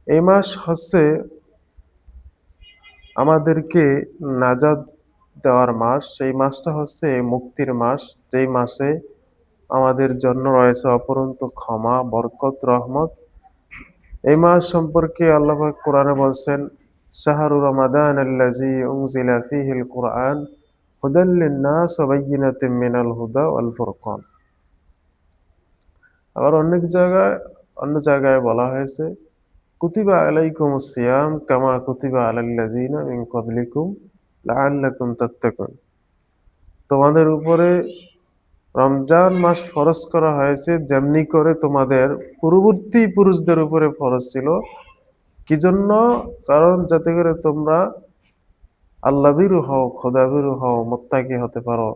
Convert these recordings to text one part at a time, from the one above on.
এই মাস হচ্ছে আমাদেরকে নাজাত দেওয়ার মাস। এই মাসটা হচ্ছে মুক্তির মাস, যেই মাসে আমাদের জন্য রয়েছে অপরন্ত ক্ষমা, বরকত, রহমত। এই মাস সম্পর্কে আল্লাহ পাক কোরআনে বলছেন, শাহরু রমাদান আল্লাযী উনজিলা ফীহিল কুরআন হুদাল লিন-নাস ওয়া বায়্যিনাতিম মিনাল হুদা ওয়াল ফুরকান। আবার অন্য জায়গায় বলা হয়েছে, কুতিবা আলাইকুমুস সিয়াম কামা কুতিবা আলাল্লাযীনা মিন ক্বাবলিকুম লাআল্লাকুম তাত্তাকুন। তোমাদের উপরে রমজান মাস ফরজ করা হয়েছে যেমনি করে তোমাদের পূর্ববর্তী পুরুষদের উপরে ফরজ ছিল। কি জন্য? কারণ যাতে করে তোমরা আল্লাহভীরু হও, খোদাভীরু হও, মুত্তাকি হতে পারো।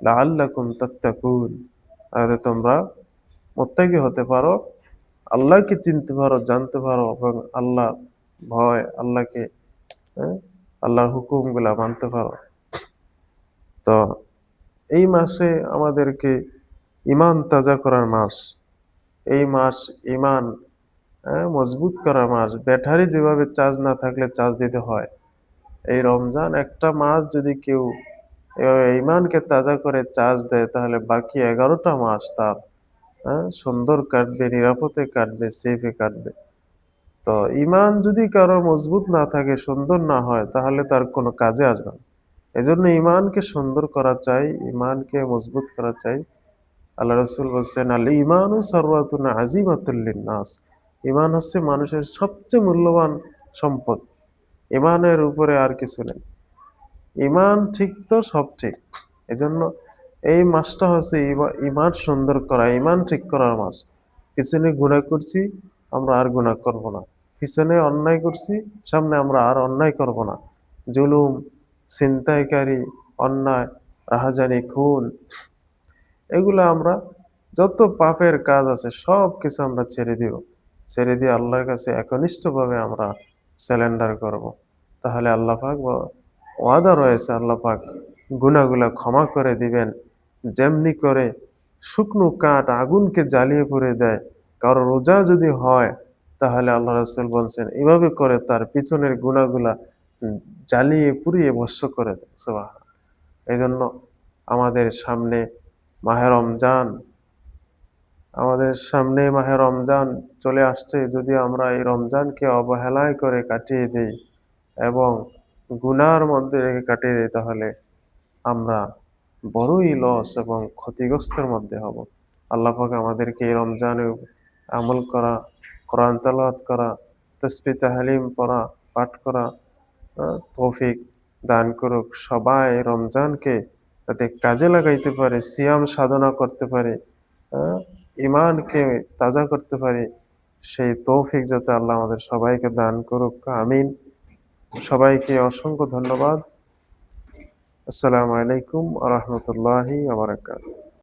লাআল্লাকুম তাত্তাকুন, যাতে তোমরা মুত্তাকি হতে পারো, আল্লাহকে চিনতে পারো, জানতে পারো এবং আল্লাহ ভয়, আল্লাহকে হ্যাঁ, আল্লাহর হুকুমগুলা মানতে পারো। তো এই মাসে আমাদেরকে ঈমান তাজা করার মাস। এই মাস ঈমান মজবুত করার মাস। ব্যাটারি যেভাবে চার্জ না থাকলে চার্জ দিতে হয়, এই রমজান একটা মাস যদি কেউ এভাবে ঈমানকে তাজা করে চার্জ দেয়, তাহলে বাকি ১১টা মাস তার সুন্দর কাটবে, নিরাপদে কাটবে, সেফে কাটবে। তো ঈমান যদি কারো মজবুত না থাকে, সুন্দর না হয়, তাহলে তার কোনো কাজে আসবে না। এজন্য ঈমানকে সুন্দর করা চাই, ঈমানকে মজবুত করা চাই। আল্লাহ রাসূল বলছেন, আল ঈমানু সারওয়াতুন আযীমাতুল লিন-নাস। ঈমান হচ্ছে মানুষের সবচেয়ে মূল্যবান সম্পদ। ঈমানের উপরে আর কিছু নেই। ঈমান ঠিক তো সব ঠিক। এজন্য এই মাসটা হচ্ছে ঈমান সুন্দর করা, ঈমান ঠিক করার মাস। পিছনে গুনাহ করছি, আমরা আর গুনাহ করব না। পিছনে অন্যায় করছি, সামনে আমরা আর অন্যায় করব না। জুলুম, ছিনতাইকারী, অন্যায়, রাহাজানি, খুন, এগুলো আমরা যত পাপের কাজ আছে সবকিছু আমরা ছেড়ে দিব। ছেড়ে দিয়ে আল্লাহর কাছে একনিষ্ঠভাবে আমরা সারেন্ডার করব। তাহলে আল্লাহ পাক ওয়াদা রয়েছে, আল্লাহ পাক গুনাহগুলা ক্ষমা করে দিবেন। যেমনি করে শুকনো কাঠ আগুনকে জ্বালিয়ে পুড়ে দেয়, কারো রোজা যদি হয়, তাহলে আল্লাহ রাসূল বলছেন এভাবে করে তার পিছনের গুনাহগুলা জ্বালিয়ে পুড়িয়ে ভস্ম করে দেয়। সুবহানাল্লাহ। এজন্য আমাদের সামনে মাহে রমজান, আমাদের সামনে মাহে রমজান চলে আসছে। যদি আমরা এই রমজানকে অবহেলায় করে কাটিয়ে দেই এবং গুনার মধ্যে রেখে কাটিয়ে দেই, তাহলে আমরা বড়ই লস এবং ক্ষতিগ্রস্তের মধ্যে হব। আল্লাহ পাক আমাদেরকে এই রমজানে আমল করা, কোরআন তেলাওয়াত করা, তাসবিহ তাহলিম পড়া, পাঠ করা তৌফিক দান করুক। সবাই রমজানকে যাতে কাজে লাগাইতে পারে, সিয়াম সাধনা করতে পারে, আহ, ঈমানকে তাজা করতে পারে, সেই তৌফিক যাতে আল্লাহ আমাদের সবাইকে দান করুক। আমিন। সবাইকে অসংখ্য ধন্যবাদ। আসসালামু আলাইকুম ওয়া রাহমাতুল্লাহি ওয়া বারাকাতুহু।